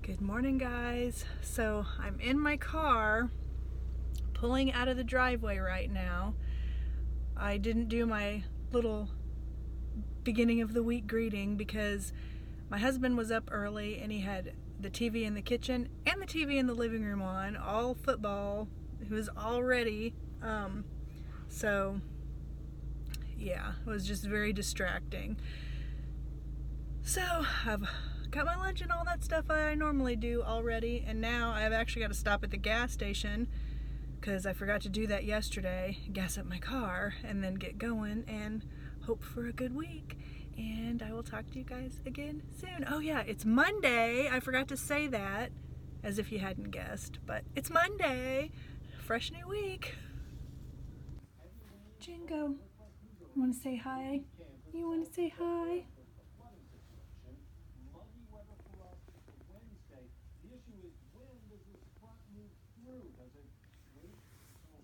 Good morning, guys. So I'm in my car pulling out of the driveway right now. I didn't do my little beginning of the week greeting because my husband was up early and he had the TV in the kitchen and the TV in the living room on, all football. He was all ready. So yeah, it was just very distracting. So I've got my lunch and all that stuff I normally do already, and now I've actually got to stop at the gas station because I forgot to do that yesterday, gas up my car, and then get going and hope for a good week. And I will talk to you guys again soon. Oh yeah, it's Monday. I forgot to say that, as if you hadn't guessed, but it's Monday. Fresh new week. Jingo, you want to say hi? You want to say hi?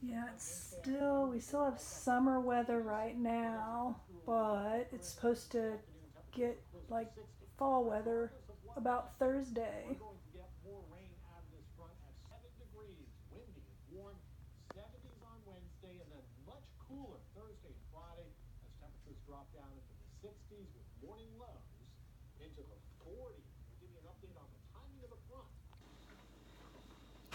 Yeah, we still have summer weather right now, but it's supposed to get like fall weather about Thursday.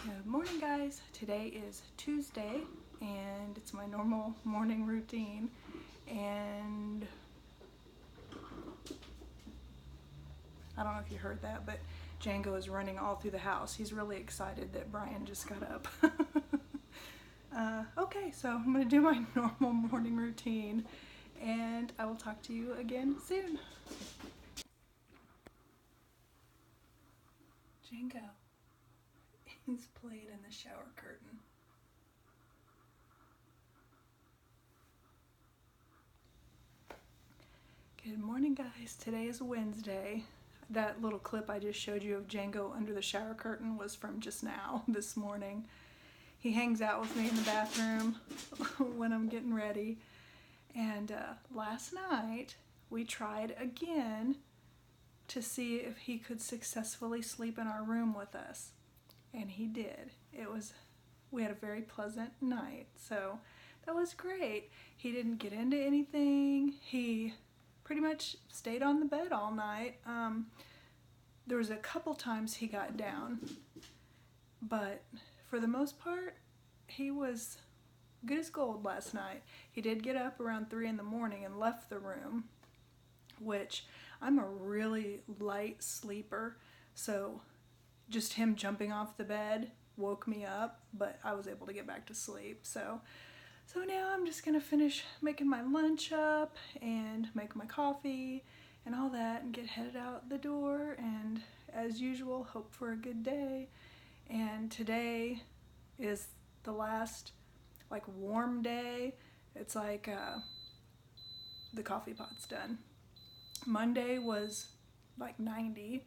Good morning, guys. Today is Tuesday, and it's my normal morning routine. And I don't know if you heard that, but Django is running all through the house. He's really excited that Brian just got up. Okay, so I'm going to do my normal morning routine, and I will talk to you again soon. Django, he's playing in the shower curtain. Good morning, guys. Today is Wednesday. That little clip I just showed you of Django under the shower curtain was from just now, this morning. He hangs out with me in the bathroom when I'm getting ready. And last night, we tried again to see if he could successfully sleep in our room with us. And he did. We had a very pleasant night. So that was great. He didn't get into anything. He pretty much stayed on the bed all night. There was a couple times he got down, but for the most part, he was good as gold last night. He did get up around 3 in the morning and left the room, which I'm a really light sleeper, so just him jumping off the bed woke me up, but I was able to get back to sleep. So now I'm just gonna finish making my lunch up and make my coffee and all that and get headed out the door, and as usual, hope for a good day. And today is the last warm day. It's the coffee pot's done. Monday was 90.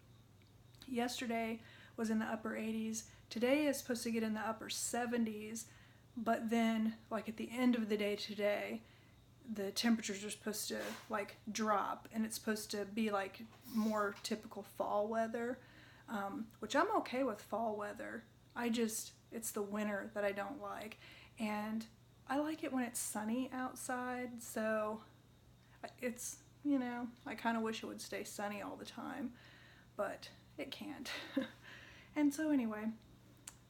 Yesterday was in the upper 80s. Today is supposed to get in the upper 70s, but then at the end of the day today, the temperatures are supposed to drop, and it's supposed to be more typical fall weather, which I'm okay with fall weather. It's the winter that I don't like, and I like it when it's sunny outside, so I kind of wish it would stay sunny all the time, but it can't. And so anyway,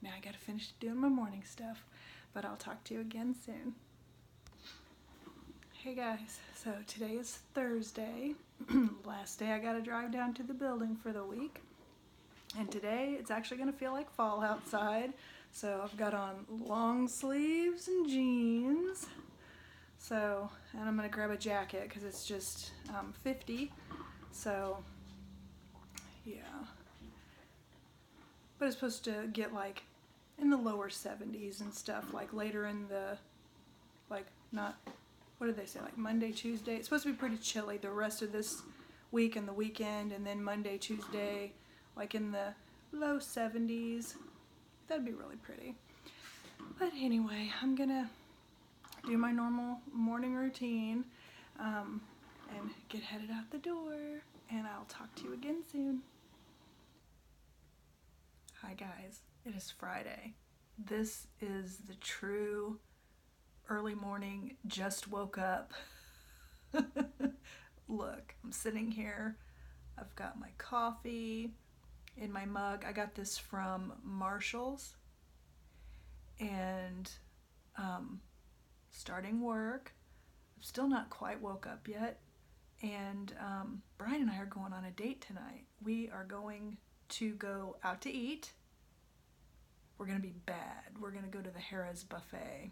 now I gotta finish doing my morning stuff, but I'll talk to you again soon. Hey guys, so today is Thursday, last day I gotta drive down to the building for the week, and today it's actually gonna feel like fall outside, so I've got on long sleeves and jeans, and I'm gonna grab a jacket because it's just 50, so yeah, but it's supposed to get in the lower 70s and stuff later in the not, what did they say, Monday, Tuesday. It's supposed to be pretty chilly the rest of this week and the weekend, and then Monday, Tuesday, in the low 70s. That'd be really pretty. But anyway, I'm gonna do my normal morning routine and get headed out the door, and I'll talk to you again soon. Hi guys, it is Friday. This is the true early morning, just woke up. Look, I'm sitting here. I've got my coffee in my mug. I got this from Marshall's, and starting work. I'm still not quite woke up yet. And Brian and I are going on a date tonight. We are going to go out to eat. We're going to be bad. We're going to go to the Harrah's buffet.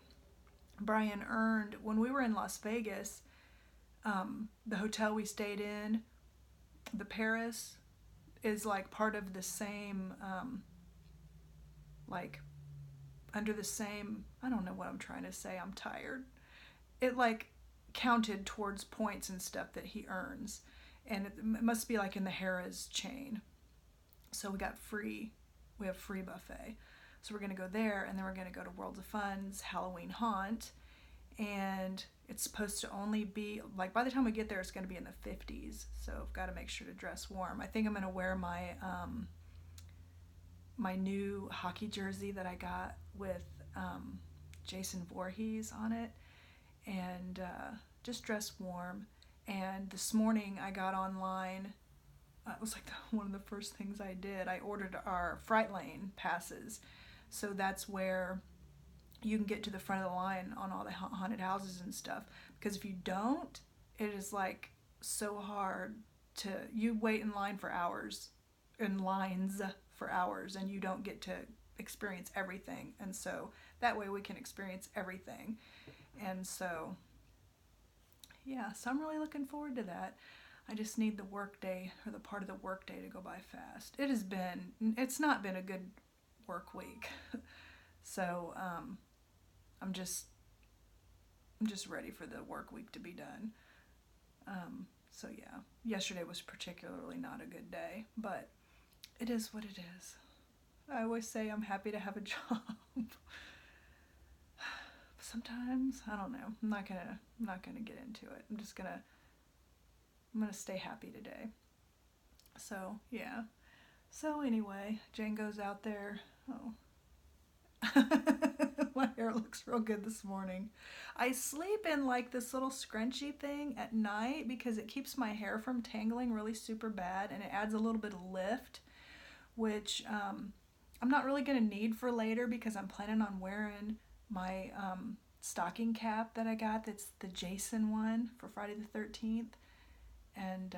Brian earned, when we were in Las Vegas, the hotel we stayed in, the Paris, is like part of the same, like under the same, I don't know what I'm trying to say. I'm tired. It like counted towards points and stuff that he earns. And it must be like in the Harrah's chain. So we have free buffet. So we're going to go there, and then we're going to go to Worlds of Fun's Halloween Haunt. And it's supposed to only be, like, by the time we get there, it's going to be in the 50s. So I've got to make sure to dress warm. I think I'm going to wear my my new hockey jersey that I got with Jason Voorhees on it. And just dress warm. And this morning I got online. It was like one of the first things I did. I ordered our Fright Lane passes. So that's where you can get to the front of the line on all the haunted houses and stuff. Because if you don't, it is like so hard to, you wait in line for hours, in lines for hours, and you don't get to experience everything. And so that way we can experience everything. And so, yeah, so I'm really looking forward to that. I just need the work day, or the part of the work day, to go by fast. It's not been a good work week. So I'm just ready for the work week to be done. So yeah, yesterday was particularly not a good day, but it is what it is. I always say I'm happy to have a job. Sometimes, I don't know. I'm not gonna get into it. I'm gonna stay happy today. So yeah. So anyway, Django's out there. Oh. My hair looks real good this morning. I sleep in like this little scrunchy thing at night because it keeps my hair from tangling really super bad, and it adds a little bit of lift, which I'm not really gonna need for later because I'm planning on wearing my stocking cap that I got. That's the Jason one for Friday the 13th. And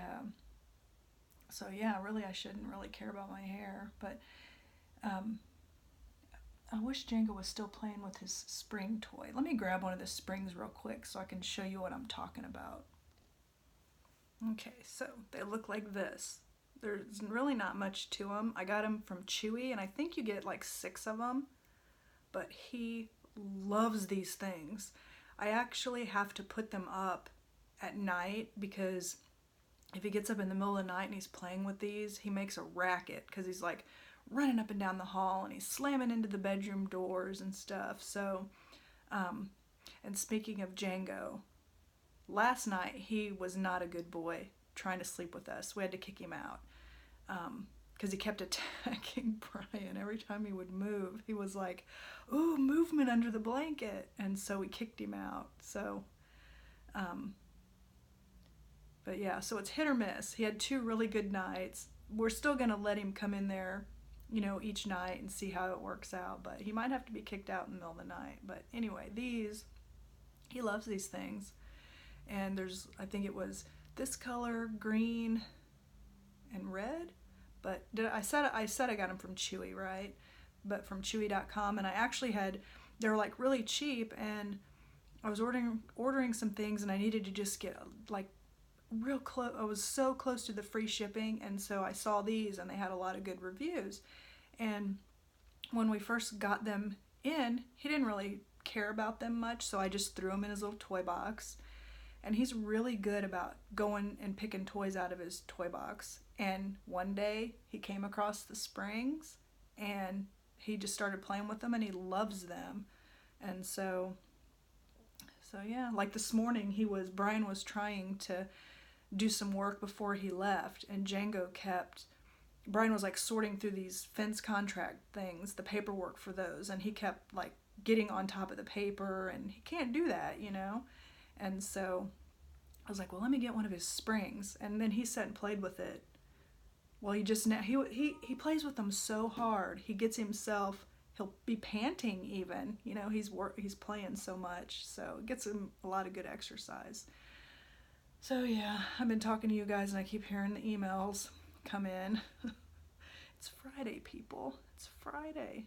so yeah, really I shouldn't really care about my hair, but I wish Django was still playing with his spring toy. Let me grab one of the springs real quick so I can show you what I'm talking about. Okay, so they look like this. There's really not much to them. I got them from Chewy, and I think you get like 6 of them, but he loves these things. I actually have to put them up at night because if he gets up in the middle of the night and he's playing with these, he makes a racket because he's like running up and down the hall and he's slamming into the bedroom doors and stuff. So, and speaking of Django, last night he was not a good boy trying to sleep with us. We had to kick him out because he kept attacking Brian every time he would move. He was like, "Ooh, movement under the blanket," and so we kicked him out. So, but yeah, so it's hit or miss. He had 2 really good nights. We're still gonna let him come in there, you know, each night and see how it works out, but he might have to be kicked out in the middle of the night. But anyway, he loves these things. And I think it was this color, green, and red. But I said I got them from Chewy, right? But from Chewy.com, and I actually they were like really cheap, and I was ordering some things, and I needed to just get like real close. I was so close to the free shipping, and so I saw these, and they had a lot of good reviews. And when we first got them in, he didn't really care about them much, so I just threw them in his little toy box. And he's really good about going and picking toys out of his toy box. And one day he came across the springs, and he just started playing with them, and he loves them. And so yeah, like this morning Brian was trying to do some work before he left, and Django kept Brian was like sorting through these fence contract things, the paperwork for those, and he kept like getting on top of the paper, and he can't do that, you know? And so I was like, well, let me get one of his springs. And then he sat and played with it. Well, he just now, he plays with them so hard. He gets himself, he'll be panting even, you know, he's playing so much. So it gets him a lot of good exercise. So yeah, I've been talking to you guys and I keep hearing the emails come in. It's Friday, people. It's Friday.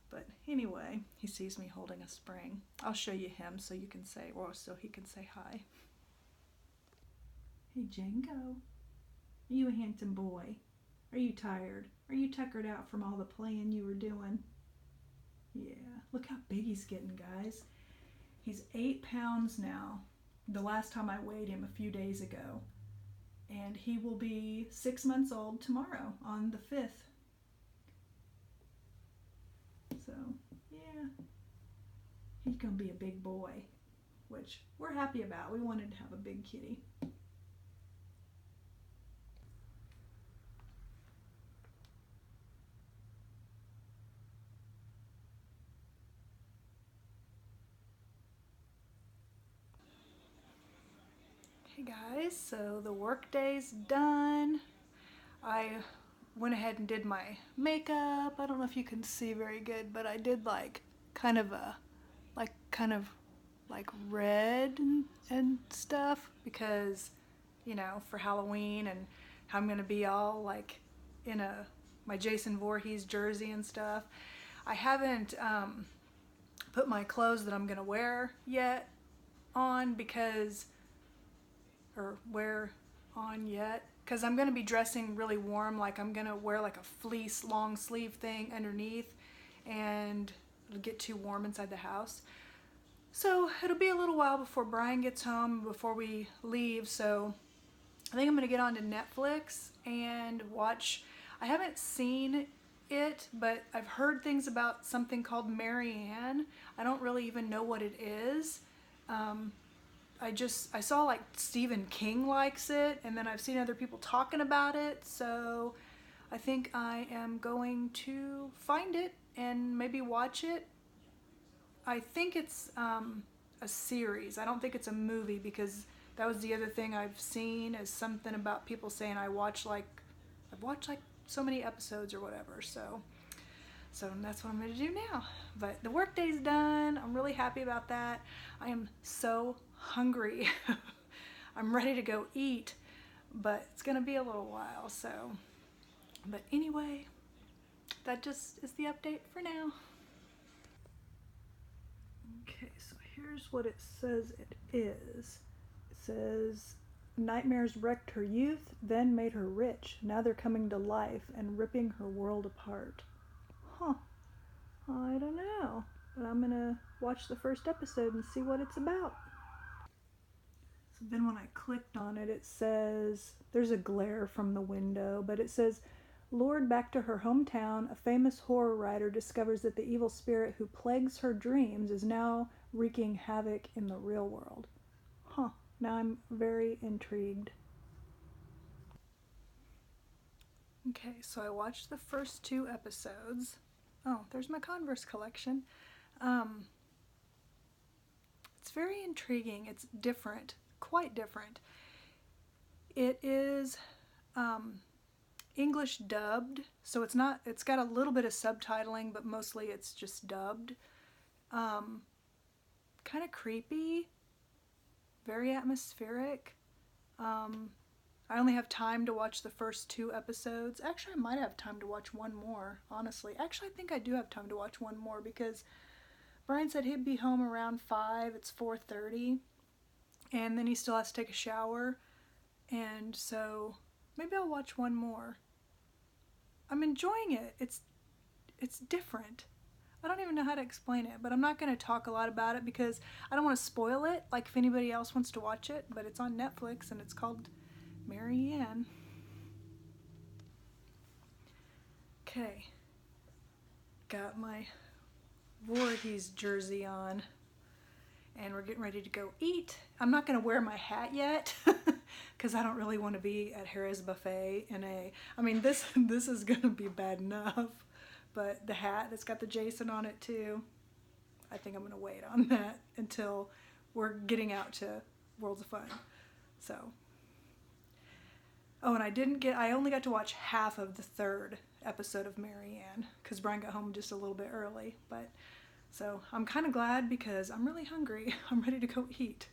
But anyway, he sees me holding a spring. I'll show you him so you can say, or so he can say hi. Hey, Django. Are you a handsome boy? Are you tired? Are you tuckered out from all the playing you were doing? Yeah, look how big he's getting, guys. He's 8 pounds now. The last time I weighed him a few days ago. And he will be 6 months old tomorrow on the 5th. So, yeah, he's gonna be a big boy, which we're happy about. We wanted to have a big kitty. Hey guys, so the work day's done. I went ahead and did my makeup. I don't know if you can see very good, but I did like kind of red and stuff because, you know, for Halloween, and how I'm gonna be all like in my Jason Voorhees jersey and stuff. I haven't put my clothes that I'm gonna wear yet on because I'm going to be dressing really warm. Like I'm going to wear like a fleece long sleeve thing underneath, and it'll get too warm inside the house. So it'll be a little while before Brian gets home, before we leave. So I think I'm going to get onto Netflix and watch. I haven't seen it, but I've heard things about something called Marianne. I don't really even know what it is. I saw like Stephen King likes it, and then I've seen other people talking about it, so I think I am going to find it and maybe watch it. I think it's a series. I don't think it's a movie, because that was the other thing I've seen, is something about people saying I've watched like so many episodes or whatever, so that's what I'm going to do now. But the work day's done. I'm really happy about that. I am so hungry. I'm ready to go eat, but it's going to be a little while. So, but anyway, that just is the update for now. Okay, so here's what it says it is. It says, nightmares wrecked her youth, then made her rich. Now they're coming to life and ripping her world apart. Huh. I don't know, but I'm gonna watch the first episode and see what it's about. So then when I clicked on it, it says, there's a glare from the window, but it says, lured back to her hometown, a famous horror writer discovers that the evil spirit who plagues her dreams is now wreaking havoc in the real world. Huh, now I'm very intrigued. Okay, so I watched the first 2 episodes. Oh, there's my Converse collection. It's very intriguing. It's different, quite different. It is English dubbed, so it's got a little bit of subtitling, but mostly it's just dubbed. Kind of creepy, very atmospheric. I only have time to watch the first 2 episodes. Actually, I might have time to watch one more, honestly. Actually, I think I do have time to watch one more, because Brian said he'd be home around 5. It's 4:30, and then he still has to take a shower, and so maybe I'll watch one more. I'm enjoying it. It's different. I don't even know how to explain it, but I'm not going to talk a lot about it because I don't want to spoil it, like if anybody else wants to watch it, but it's on Netflix, and it's called Marianne. Okay, got my Voorhees jersey on, and we're getting ready to go eat. I'm not going to wear my hat yet because I don't really want to be at Harrah's Buffet in I mean, this is gonna be bad enough, but the hat that's got the Jason on it too, I think I'm gonna wait on that until we're getting out to Worlds of Fun. So, oh, and I only got to watch half of the 3rd episode of Marianne because Brian got home just a little bit early, but so I'm kind of glad because I'm really hungry. I'm ready to go eat.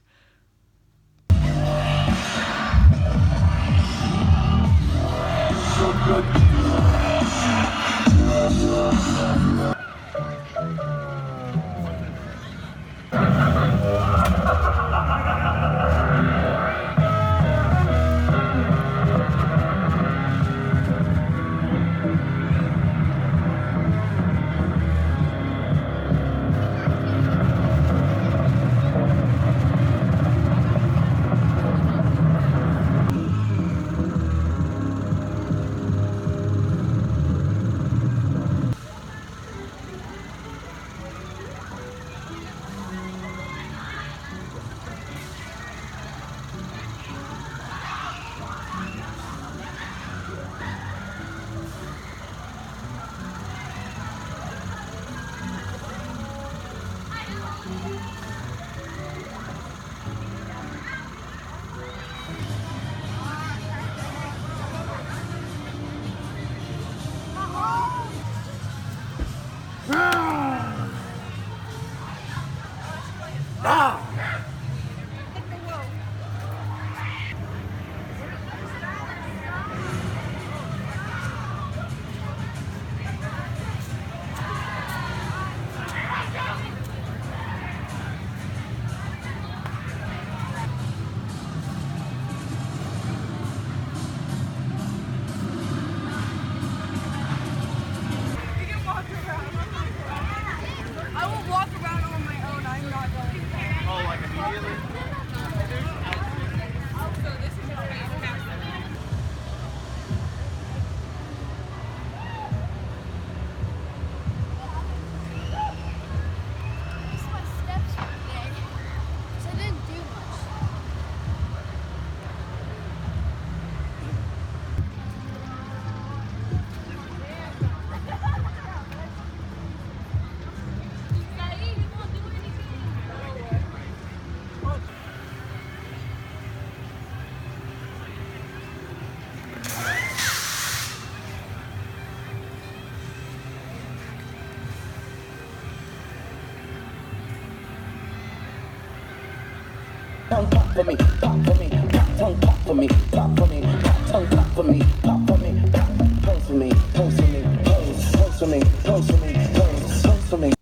Tongue pop for me, pop for me, pop tongue pop for me, pop for me, pop tongue pop for me, pop for me, pop pose for me, pose for me, pose for me, pose for me, pose for me.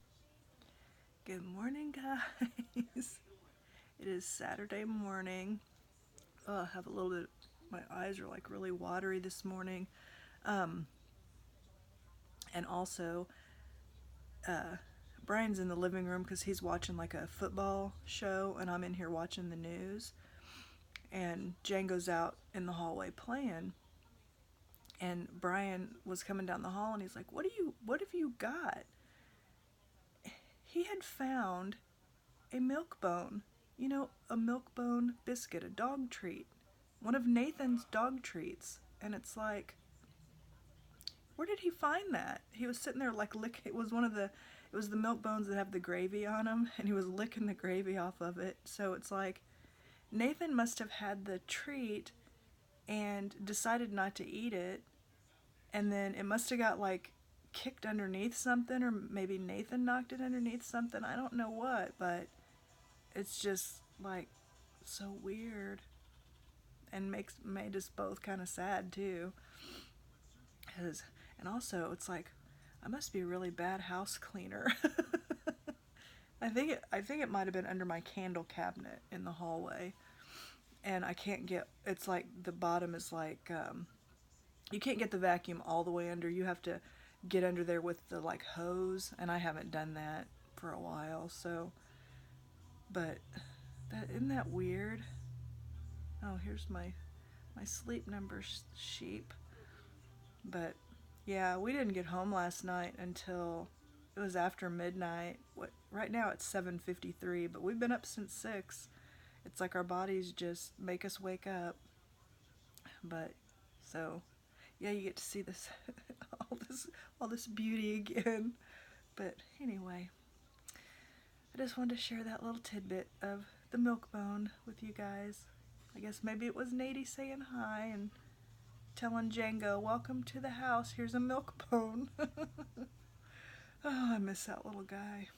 Good morning, guys. It is Saturday morning. Oh, I have a little bit, my eyes are like really watery this morning. And also, Brian's in the living room because he's watching like a football show, and I'm in here watching the news. And Django's out in the hallway playing. And Brian was coming down the hall, and he's like, "What have you got?" He had found a milk bone. You know, a milk bone biscuit, a dog treat. One of Nathan's dog treats. And it's like, where did he find that? He was sitting there like it was the milk bones that have the gravy on them, and he was licking the gravy off of it. So it's like, Nathan must have had the treat and decided not to eat it, and then it must have got like kicked underneath something, or maybe Nathan knocked it underneath something. I don't know what, but it's just like so weird, and made us both kind of sad too. And also, it's like, I must be a really bad house cleaner. I think it might have been under my candle cabinet in the hallway, and I can't get. It's like the bottom is like you can't get the vacuum all the way under. You have to get under there with the like hose, and I haven't done that for a while. So, but isn't that weird? Oh, here's my sleep number sheep. But yeah, we didn't get home last night until it was after midnight. Right now it's 7:53, but we've been up since 6. It's like our bodies just make us wake up. but so yeah, you get to see this all this beauty again. But anyway, I just wanted to share that little tidbit of the Milk-Bone with you guys. I guess maybe it was Nady saying hi and telling Django, welcome to the house, here's a Milk-Bone. Oh, I miss that little guy.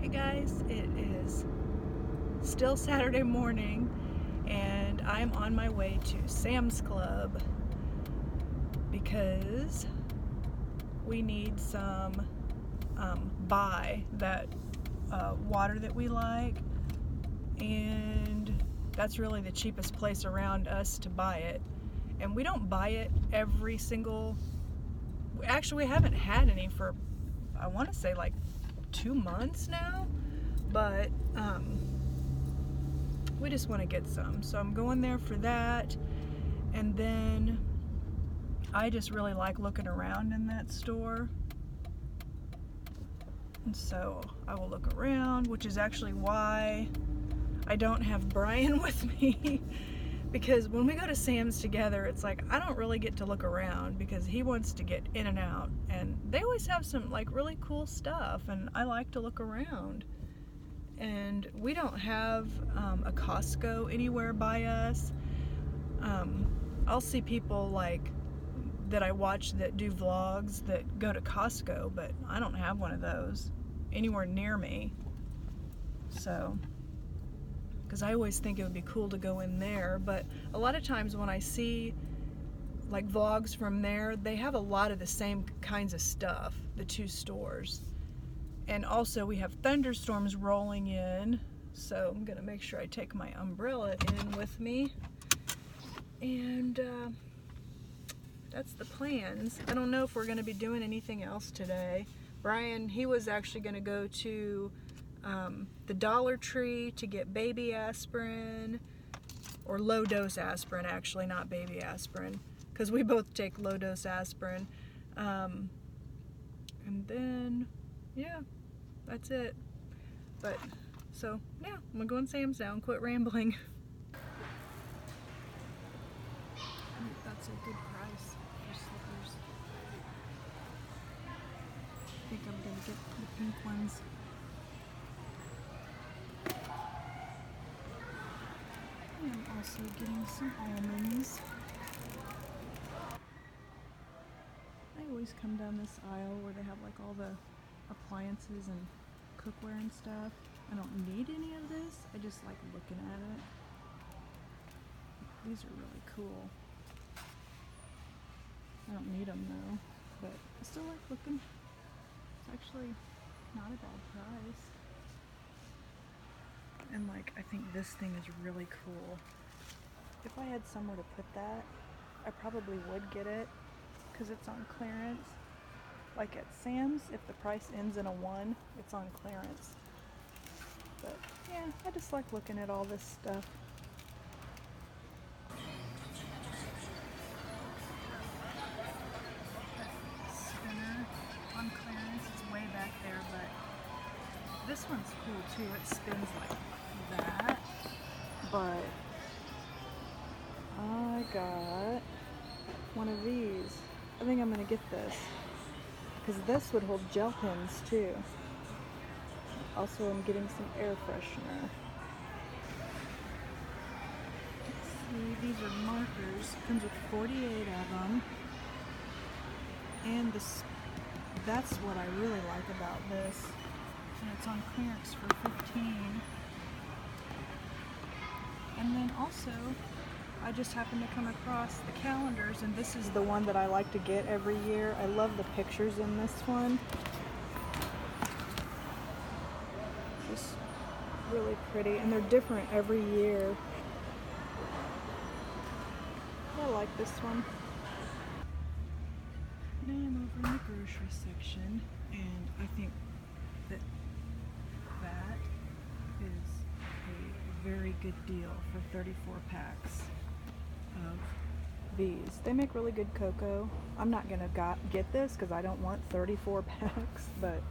Hey guys, it is still Saturday morning and I'm on my way to Sam's Club because we need some buy that water that we like, and that's really the cheapest place around us to buy it. And we don't buy it every single, actually we haven't had any for, I want to say like 2 months now, but we just want to get some, so I'm going there for that. And then I just really like looking around in that store, and so I will look around, which is actually why I don't have Brian with me. Because when we go to Sam's together, it's like I don't really get to look around because he wants to get in and out, and they always have some like really cool stuff, and I like to look around. And we don't have a Costco anywhere by us. I'll see people like that I watch that do vlogs that go to Costco, but I don't have one of those anywhere near me. So, because I always think it would be cool to go in there, but a lot of times when I see like vlogs from there, they have a lot of the same kinds of stuff, the two stores. And also we have thunderstorms rolling in, so I'm gonna make sure I take my umbrella in with me. And that's the plans. I don't know if we're gonna be doing anything else today. Brian, he was actually gonna go to the Dollar Tree to get baby aspirin, or low dose aspirin actually, not baby aspirin, because we both take low dose aspirin. And then, yeah, that's it. But, so, yeah, I'm gonna go in Sam's now and quit rambling. I think that's a good price for slippers. I think I'm gonna get the pink ones. I'm also getting some almonds. I always come down this aisle where they have like all the appliances and cookware and stuff. I don't need any of this, I just like looking at it. These are really cool. I don't need them though, but I still like looking. It's actually not a bad price. And like, I think this thing is really cool. If I had somewhere to put that, I probably would get it because it's on clearance. Like at Sam's, if the price ends in a 1, it's on clearance. But yeah, I just like looking at all this stuff. Spinner on clearance, it's way back there, but this one's cool too. It spins like that. But I got one of these. I think I'm gonna get this because this would hold gel pens too. Also, I'm getting some air freshener. Let's see, these are markers. Comes with 48 of them. And this, that's what I really like about this. And it's on clearance for 15. And then also, I just happened to come across the calendars, and this is the one that I like to get every year. I love the pictures in this one. Just really pretty, and they're different every year. I like this one. Now I'm over in the grocery section, and I think that that is a very good deal for 34 packs of these. They make really good cocoa. I'm not gonna get this because I don't want 34 packs, but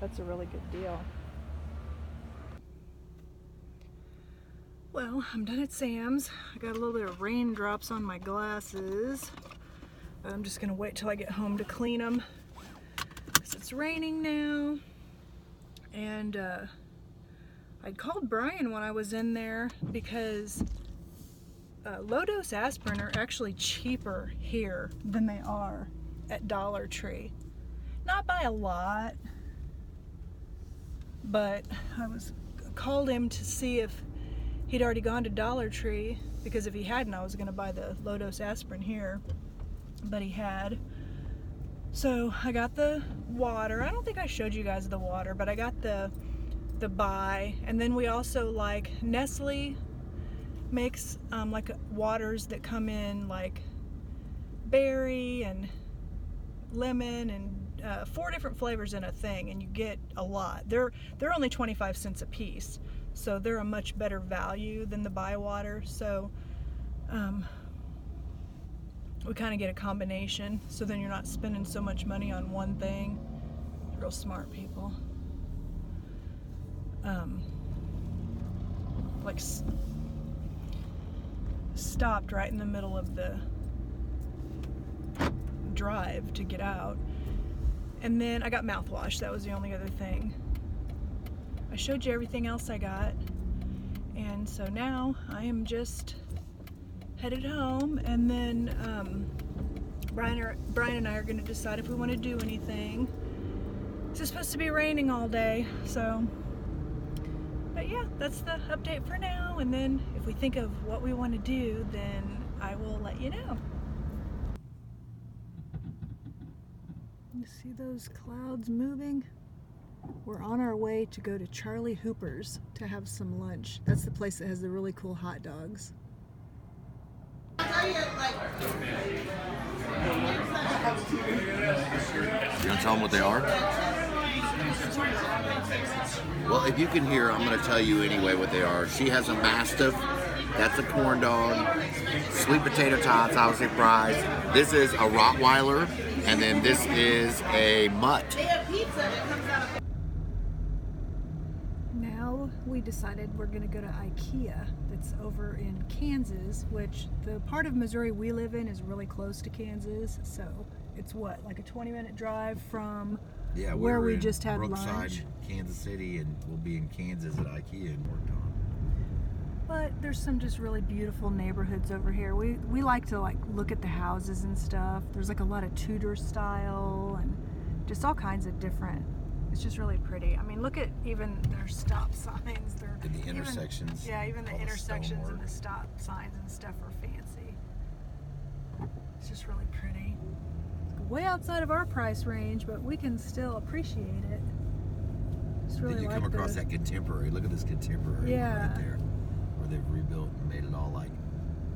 that's a really good deal. Well, I'm done at Sam's. I got a little bit of raindrops on my glasses. I'm just gonna wait till I get home to clean them, because it's raining now. And I called Brian when I was in there because low-dose aspirin are actually cheaper here than they are at Dollar Tree. Not by a lot, but I called him to see if he'd already gone to Dollar Tree, because if he hadn't, I was going to buy the low-dose aspirin here, but he had. So I got the water. I don't think I showed you guys the water, but I got the buy, and then we also, like, Nestle makes like waters that come in like berry and lemon and 4 different flavors in a thing, and you get a lot. They're only 25 cents a piece, so they're a much better value than the buy water. So we kind of get a combination, so then you're not spending so much money on one thing. Real smart people. Like stopped right in the middle of the drive to get out. And then I got mouthwash. That was the only other thing. I showed you everything else I got, and so now I am just headed home, and then Brian and I are going to decide if we want to do anything. It's supposed to be raining all day, so. But yeah, that's the update for now, and then if we think of what we want to do, then I will let you know. You see those clouds moving? We're on our way to go to Charlie Hooper's to have some lunch. That's the place that has the really cool hot dogs. You gonna tell them what they are? Well, if you can hear, I'm gonna tell you anyway what they are. She has a Mastiff. That's a corn dog. Sweet potato tots, obviously fries. This is a Rottweiler, and then this is a mutt. Now we decided we're gonna go to IKEA. That's over in Kansas, which the part of Missouri we live in is really close to Kansas. So it's what, like a 20-minute drive from where we just had Brookside, lunch. Kansas City, and we'll be in Kansas at IKEA and worked on. But there's some just really beautiful neighborhoods over here. We like to like look at the houses and stuff. There's like a lot of Tudor style and just all kinds of different. It's just really pretty. I mean, look at even their stop signs. And the intersections. Even the all the intersections and stonework. the stop signs and stuff are fancy. It's just really pretty. It's way outside of our price range, but we can still appreciate it. Just really Then you like come across that contemporary. Look at this contemporary Yeah. right there, where they've rebuilt and made it all like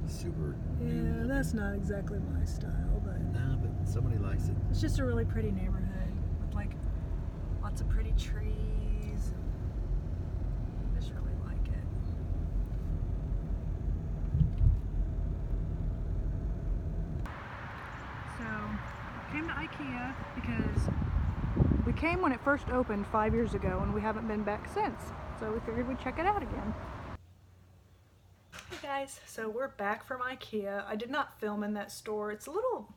super new. Yeah, that's not exactly my style, but Nah, but somebody likes it. it's just a really pretty neighborhood with like lots of pretty trees. I just really like it. So, came to IKEA because we came when it first opened 5 years ago, and we haven't been back since. So we figured we'd check it out again. Hey guys, so we're back from IKEA. I did not film in that store. It's a little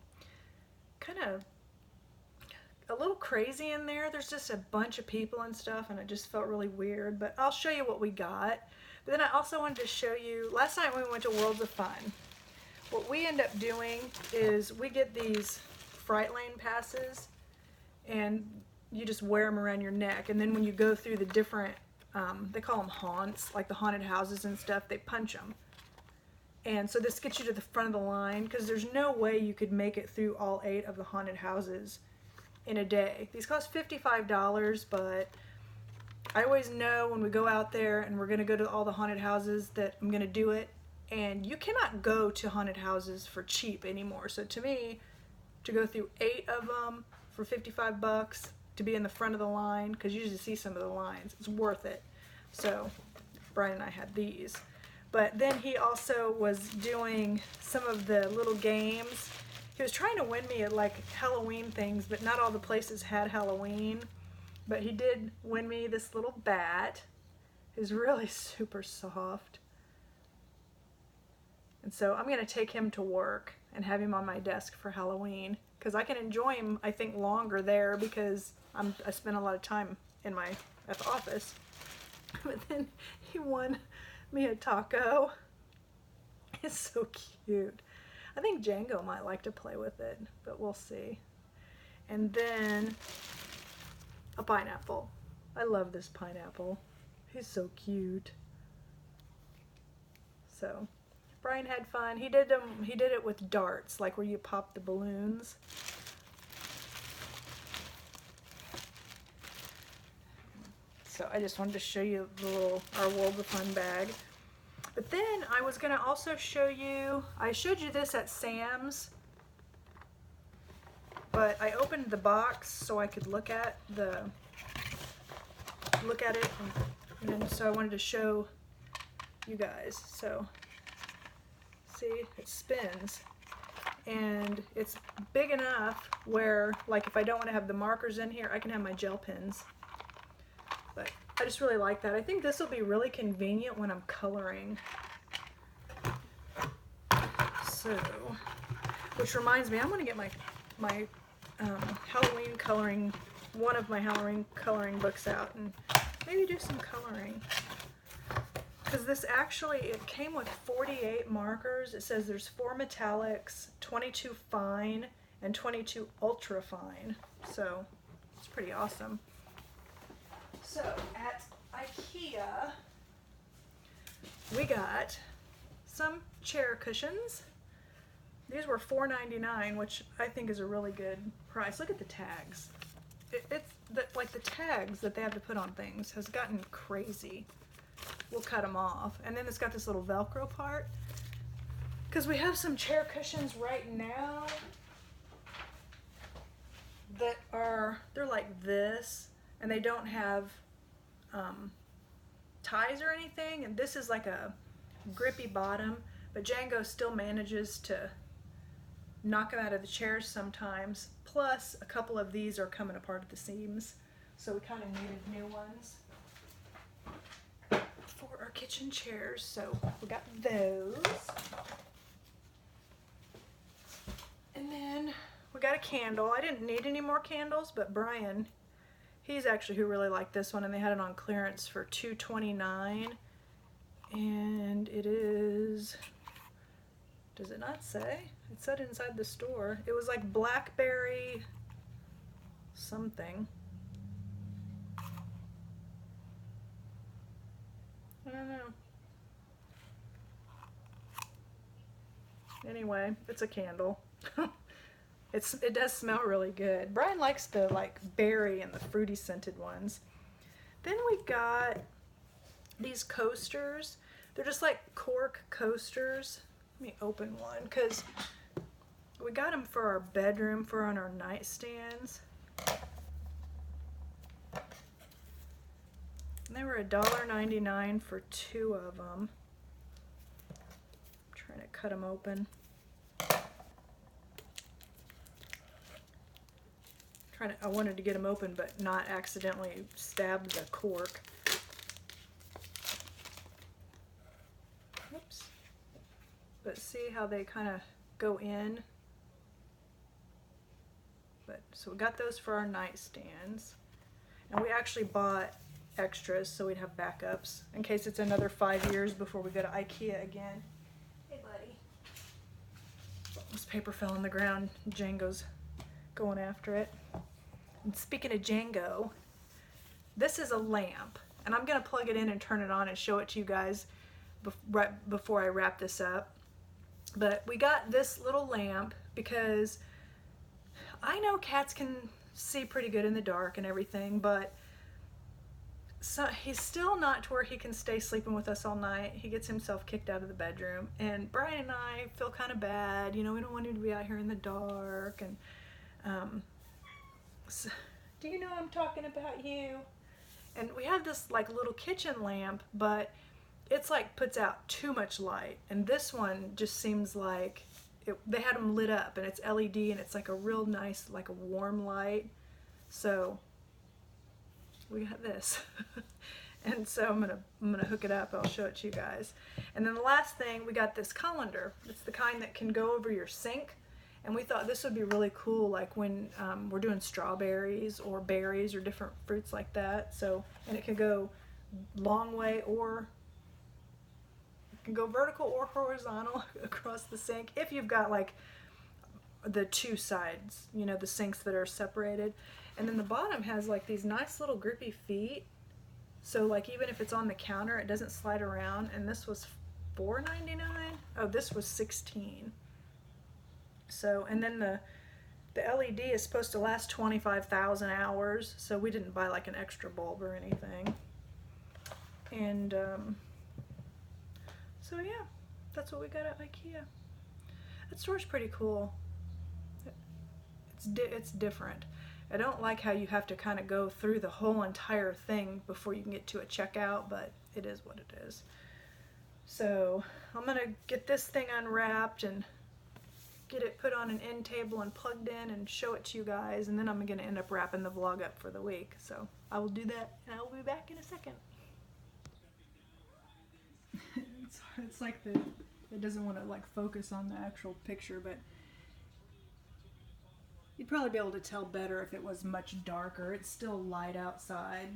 crazy in there. There's just a bunch of people and stuff, and it just felt really weird, but I'll show you what we got. But then I also wanted to show you, last night when we went to Worlds of Fun, what we end up doing is we get these Fright Lane passes, and you just wear them around your neck, and then when you go through the different, they call them haunts, like the haunted houses and stuff, they punch them. And so this gets you to the front of the line, because there's no way you could make it through all 8 of the haunted houses in a day. These cost $55, but I always know when we go out there and we're going to go to all the haunted houses that I'm going to do it. And you cannot go to haunted houses for cheap anymore. So to me, to go through 8 of them for $55 to be in the front of the line, because you usually see some of the lines, it's worth it. So Brian and I had these. But then he also was doing some of the little games. He was trying to win me at like Halloween things, but not all the places had Halloween. But he did win me this little bat. It's really super soft. And so I'm going to take him to work and have him on my desk for Halloween, because I can enjoy him, I think, longer there, because I spend a lot of time at the office. But then he won me a taco. It's so cute. I think Django might like to play with it, but we'll see. And then a pineapple. I love this pineapple. He's so cute. So Brian had fun. He did it with darts, like where you pop the balloons. So I just wanted to show you our World of Fun bag. But then I was gonna also show you, I showed you this at Sam's, but I opened the box so I could look at it, and so I wanted to show you guys. So see, it spins, and it's big enough where, like, if I don't want to have the markers in here, I can have my gel pens. But I just really like that. I think this will be really convenient when I'm coloring. So, which reminds me, I'm going to get my Halloween coloring, one of my Halloween coloring books out, and maybe do some coloring. Because this actually, it came with 48 markers. It says there's 4 metallics, 22 fine, and 22 ultra fine. So it's pretty awesome. So at IKEA, we got some chair cushions. These were $4.99, which I think is a really good price. Look at the tags. Like the tags that they have to put on things has gotten crazy. We'll cut them off. And then it's got this little Velcro part. Because we have some chair cushions right now that they're like this, and they don't have ties or anything. And this is like a grippy bottom, but Django still manages to knock them out of the chairs sometimes. Plus, a couple of these are coming apart at the seams, so we kind of needed new ones for our kitchen chairs. So we got those. And then we got a candle. I didn't need any more candles, but Brian, he's actually who really liked this one, and they had it on clearance for $2.29. And it is, does it not say? It said inside the store. It was like blackberry something. I don't know. Anyway, it's a candle. It does smell really good. Brian likes the like berry and the fruity scented ones. Then we got these coasters. They're just like cork coasters. Let me open one, because we got them for our bedroom, for on our nightstands. And they were $1.99 for 2 of them. I'm trying to cut them open. I wanted to get them open, but not accidentally stab the cork. Oops. But see how they kind of go in? So we got those for our nightstands. And we actually bought extras so we'd have backups in case it's another 5 years before we go to IKEA again. Hey, buddy. This paper fell on the ground. Django's going after it. And speaking of Django, this is a lamp. And I'm going to plug it in and turn it on and show it to you guys right before I wrap this up. But we got this little lamp because I know cats can see pretty good in the dark and everything, but he's still not to where he can stay sleeping with us all night. He gets himself kicked out of the bedroom, and Brian and I feel kind of bad. You know, we don't want him to be out here in the dark. And so, do you know I'm talking about you? And we have this like little kitchen lamp, but it's like puts out too much light, and this one just seems like they had them lit up, and it's LED, and it's like a real nice, like a warm light. So we got this. And so I'm gonna hook it up. I'll show it to you guys. And then the last thing, we got this colander. It's the kind that can go over your sink. And we thought this would be really cool, like when we're doing strawberries or berries or different fruits like that. So, and it can go long way, or it can go vertical or horizontal across the sink if you've got like the two sides, you know, the sinks that are separated. And then the bottom has like these nice little grippy feet. So like even if it's on the counter, it doesn't slide around. And this was $4.99. Oh, this was $16. So, and then the LED is supposed to last 25,000 hours, so we didn't buy like an extra bulb or anything. And so yeah, that's what we got at IKEA. That store's pretty cool. It's different. I don't like how you have to kind of go through the whole entire thing before you can get to a checkout, but it is what it is. So I'm gonna get this thing unwrapped and get it put on an end table and plugged in and show it to you guys, and then I'm gonna end up wrapping the vlog up for the week. So I will do that, and I will be back in a second. It's like it doesn't want to like focus on the actual picture, but you'd probably be able to tell better if it was much darker. It's still light outside,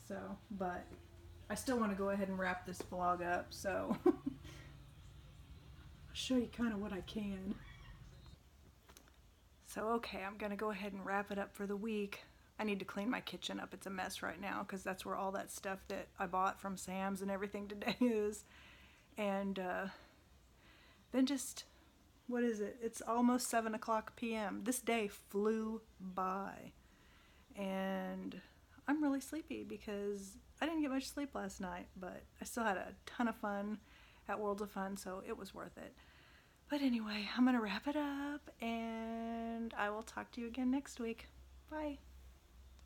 so, but I still want to go ahead and wrap this vlog up, so I'll show you kind of what I can. So okay, I'm gonna go ahead and wrap it up for the week. I need to clean my kitchen up. It's a mess right now because that's where all that stuff that I bought from Sam's and everything today is. And then just, what is it? It's almost 7 o'clock p.m. This day flew by. And I'm really sleepy because I didn't get much sleep last night, but I still had a ton of fun at Worlds of Fun, so it was worth it. But anyway, I'm going to wrap it up, and I will talk to you again next week. Bye.